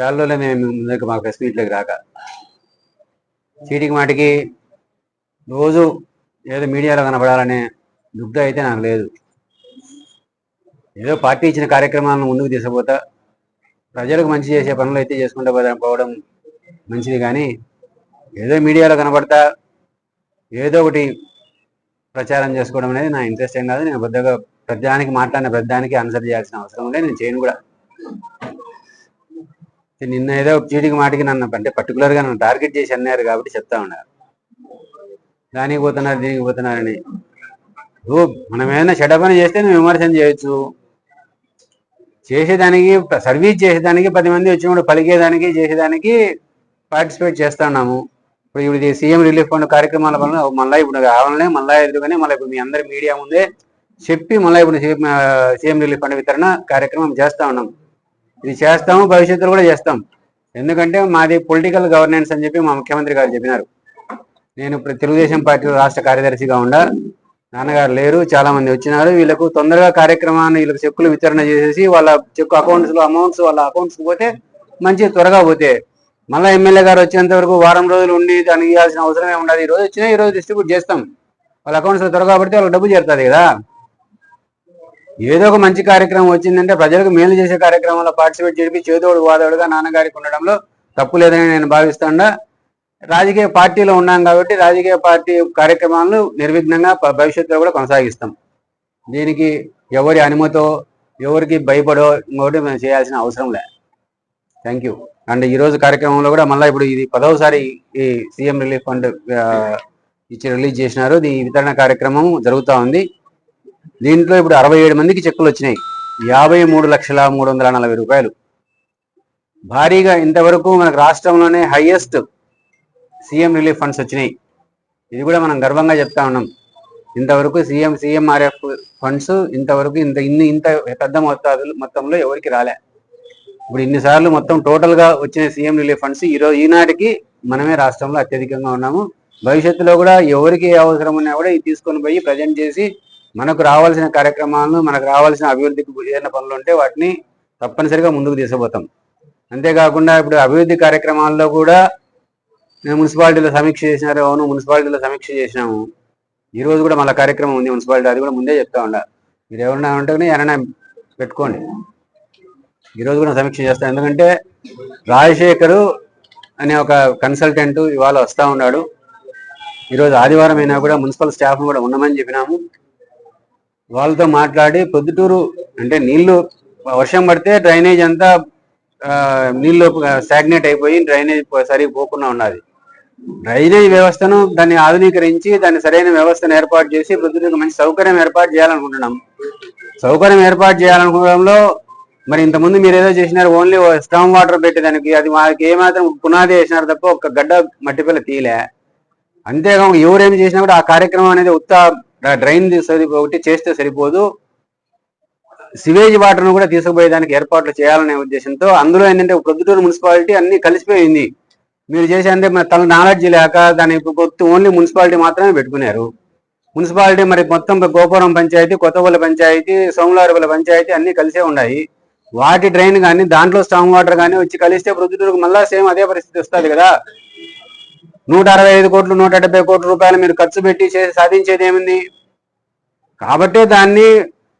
చాలా రోజులు మేము ముందుకు మా ప్రెస్ మీట్లోకి రాక చీటికి మాటికి రోజు ఏదో మీడియాలో కనపడాలనే దుగ్ధ అయితే నాకు లేదు. ఏదో పార్టీ ఇచ్చిన కార్యక్రమాలను ముందుకు తీసుకుపోతా ప్రజలకు మంచి చేసే పనులు అయితే చేసుకుంటూ పోవడం మంచిది. కానీ ఏదో మీడియాలో కనపడతా ఏదో ఒకటి ప్రచారం చేసుకోవడం అనేది నా ఇంట్రెస్ట్ ఏం కాదు. నేను పెద్దగా ప్రతిదానికి మాట్లాడిన ప్రతిదానికి ఆన్సర్ చేయాల్సిన అవసరం ఉండే, నేను చేయను కూడా. నిన్న ఏదో చీటికి మాటికి నన్ను అంటే పర్టికులర్గా నన్ను టార్గెట్ చేసి అన్నారు కాబట్టి చెప్తా ఉన్నారు, దానికి పోతున్నారు దీనికి పోతున్నారని. మనం ఏదైనా చెడ్డ పని చేస్తే నువ్వు విమర్శన చేయొచ్చు, చేసేదానికి సర్వీస్ చేసేదానికి 10 మంది వచ్చినప్పుడు పలికేదానికి చేసేదానికి పార్టిసిపేట్ చేస్తా ఉన్నాము. ఇప్పుడు ఇది సీఎం రిలీఫ్ ఫండ్ కార్యక్రమాల వల్ల మళ్ళీ ఇప్పుడు కావాలనే మళ్ళీ ఎదురుగానే మళ్ళీ ఇప్పుడు మీ అందరి మీడియా ముందే చెప్పి మళ్ళీ ఇప్పుడు సీఎం రిలీఫ్ ఫండ్ వితరణ కార్యక్రమం చేస్తా ఉన్నాం. ఇది చేస్తాము, భవిష్యత్తులో కూడా చేస్తాం. ఎందుకంటే మాది పొలిటికల్ గవర్నెన్స్ అని చెప్పి మా ముఖ్యమంత్రి గారు చెప్పినారు. నేను ఇప్పుడు తెలుగుదేశం పార్టీ రాష్ట్ర కార్యదర్శిగా ఉండా, నాన్నగారు లేరు, చాలా మంది వచ్చినారు. వీళ్ళకు తొందరగా కార్యక్రమాన్ని వీళ్ళకి చెక్కులు వితరణ చేసేసి వాళ్ళ చెక్కు అమౌంట్స్ వాళ్ళ అకౌంట్స్ పోతే మంచి త్వరగా పోతే మళ్ళీ ఎమ్మెల్యే గారు వచ్చేంత వరకు వారం రోజులు ఉండి దానికి ఇవ్వాల్సిన అవసరమే ఉండదు. ఈ రోజు వచ్చినా ఈ రోజు డిస్ట్రిబ్యూట్ చేస్తాం, వాళ్ళ అకౌంట్స్ త్వరగా పడితే వాళ్ళకి డబ్బు చేరుతుంది కదా. ఏదో ఒక మంచి కార్యక్రమం వచ్చిందంటే ప్రజలకు మేలు చేసే కార్యక్రమంలో పార్టిసిపేట్ చేసి చేదోడు వాదోడుగా నాన్నగారికి ఉండడంలో తప్పు లేదని నేను భావిస్తాడా. రాజకీయ పార్టీలో ఉన్నాం కాబట్టి రాజకీయ పార్టీ కార్యక్రమాలను నిర్విఘ్నంగా భవిష్యత్తులో కూడా కొనసాగిస్తాం. దీనికి ఎవరి అనుమతో ఎవరికి భయపడో ఇంకోటి మేము చేయాల్సిన అవసరం లే. Thank you. అండ్ ఈరోజు కార్యక్రమంలో కూడా మళ్ళీ ఇప్పుడు ఇది 10వసారి ఈ సీఎం రిలీఫ్ ఫండ్ ఇచ్చి రిలీజ్ చేసినారు. ఈ వితరణ కార్యక్రమం జరుగుతూ ఉంది. దీంట్లో ఇప్పుడు 67 మందికి చెక్కులు వచ్చినాయి, 53,340,000 రూపాయలు. భారీగా ఇంతవరకు మనకు రాష్ట్రంలోనే హైయెస్ట్ సీఎం రిలీఫ్ ఫండ్స్ వచ్చినాయి. ఇది కూడా మనం గర్వంగా చెప్తా ఉన్నాం. ఇంతవరకు సీఎంఆర్ఎఫ్ ఫండ్స్ ఇంతవరకు ఇంత పెద్ద మొత్తంలో ఎవరికి రాలే. ఇప్పుడు ఇన్నిసార్లు మొత్తం టోటల్గా వచ్చిన సీఎం రిలీఫ్ ఫండ్స్ ఈనాటికి మనమే రాష్ట్రంలో అత్యధికంగా ఉన్నాము. భవిష్యత్తులో కూడా ఎవరికి అవసరం ఉన్నా కూడా ఇది తీసుకొని పోయి ప్రజెంట్ చేసి మనకు రావాల్సిన కార్యక్రమాలను మనకు రావాల్సిన అభివృద్ధికి ఏదైనా పనులు ఉంటే వాటిని తప్పనిసరిగా ముందుకు తీసుకుపోతాం. అంతేకాకుండా ఇప్పుడు అభివృద్ధి కార్యక్రమాల్లో కూడా నేను మున్సిపాలిటీలో సమీక్ష చేసినారు. అవును, మున్సిపాలిటీలో సమీక్ష చేసినాము. ఈ రోజు కూడా మళ్ళీ కార్యక్రమం ఉంది మున్సిపాలిటీ, అది కూడా ముందే చెప్తా ఉండ. మీరు ఎవరన్నా ఉంటే ఏమైనా పెట్టుకోండి, ఈరోజు కూడా సమీక్ష చేస్తాను. ఎందుకంటే రాజశేఖరు అనే ఒక కన్సల్టెంట్ ఇవాళ వస్తూ ఉన్నాడు. ఈరోజు ఆదివారం అయినా కూడా మున్సిపల్ స్టాఫ్ కూడా ఉండమని చెప్పినాము. వాళ్ళతో మాట్లాడి పొద్దుటూరు అంటే నీళ్లు వర్షం పడితే డ్రైనేజ్ అంతా నీళ్లు స్టాగ్నేట్ అయిపోయి డ్రైనేజ్ సరిగ్గా పోకుండా ఉన్నది. డ్రైనేజ్ వ్యవస్థను దాన్ని ఆధునీకరించి దాన్ని సరైన వ్యవస్థను ఏర్పాటు చేసి పొద్దుటూరుకు మంచి సౌకర్యం ఏర్పాటు చేయాలనుకుంటున్నాం. సౌకర్యం ఏర్పాటు చేయాలనుకోవడంలో మరి ఇంతకుముందు మీరు ఏదో చేసినారు, ఓన్లీ స్టామ్ వాటర్ పెట్టేదానికి. అది మాకు ఏమాత్రం పునాది వేసినారు తప్ప ఒక గడ్డ మట్టి పిల్ల తీలే. అంతేకాకుండా ఎవరేమి చేసినా కూడా ఆ కార్యక్రమం అనేది ఉత్త డ్రైన్ ఒకటి చేస్తే సరిపోదు, సివేజ్ వాటర్ ను కూడా తీసుకుపోయేదానికి ఏర్పాట్లు చేయాలనే ఉద్దేశంతో అందులో ఏంటంటే ప్రొద్దుటూరు మున్సిపాలిటీ అన్ని కలిసిపోయింది. మీరు చేసే అంటే తన నాలెడ్జ్ లేక దాని ఓన్లీ మున్సిపాలిటీ మాత్రమే పెట్టుకున్నారు. మున్సిపాలిటీ మరి మొత్తం గోపురం పంచాయతీ, కొత్తగూడెం పంచాయతీ, సోమవారపల్లి పంచాయతీ అన్ని కలిసే ఉన్నాయి. వాటి డ్రైన్ కానీ దాంట్లో స్టామ్ వాటర్ కానీ వచ్చి కలిస్తే ప్రొద్దుటూరుకు మళ్ళా సేమ్ అదే పరిస్థితి వస్తుంది కదా. 165 కోట్లు 170 కోట్ల రూపాయలు మీరు ఖర్చు పెట్టి సాధించేది ఏముంది? కాబట్టి దాన్ని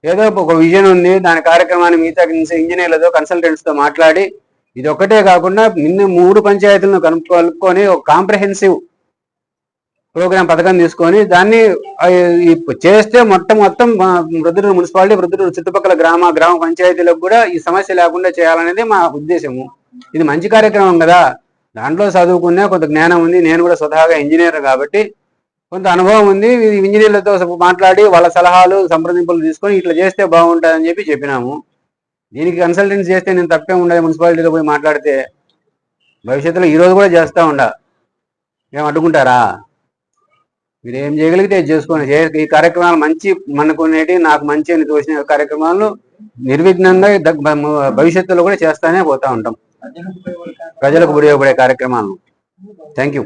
ఏదో ఒక విజన్ ఉంది, దాని కార్యక్రమాన్ని మిగతా ఇంజనీర్లతో కన్సల్టెంట్స్తో మాట్లాడి ఇది ఒక్కటే కాకుండా 3 పంచాయతీలను కలుపుకొని ఒక కాంప్రహెన్సివ్ ప్రోగ్రామ్ పథకం తీసుకొని దాన్ని చేస్తే మొత్తం ప్రొద్దుటూరు మున్సిపాలిటీ ప్రొద్దుటూరు చుట్టుపక్కల గ్రామ పంచాయతీలకు కూడా ఈ సమస్య లేకుండా చేయాలనేది మా ఉద్దేశము. ఇది మంచి కార్యక్రమం కదా, దాంట్లో చదువుకునే కొంత జ్ఞానం ఉంది. నేను కూడా స్వతహాగా ఇంజనీర్ కాబట్టి కొంత అనుభవం ఉంది. ఇంజనీర్లతో మాట్లాడి వాళ్ళ సలహాలు సంప్రదింపులు తీసుకొని ఇట్లా చేస్తే బాగుంటుందని చెప్పినాము. దీనికి కన్సల్టెన్సీ చేస్తే నేను తప్పే ఉండదు, మున్సిపాలిటీలో పోయి మాట్లాడితే భవిష్యత్తులో ఈరోజు కూడా చేస్తూ ఏం అడ్డుకుంటారా? మీరు ఏం చేయగలిగితే చేసుకోండి. ఈ కార్యక్రమాలు మంచి మనకునేటి నాకు మంచి అని తోచిన కార్యక్రమాలను నిర్విఘ్నంగా భవిష్యత్తులో కూడా చేస్తానే పోతా ఉంటాం, ప్రజలకు ఉపయోగపడే కార్యక్రమాలను. Thank you.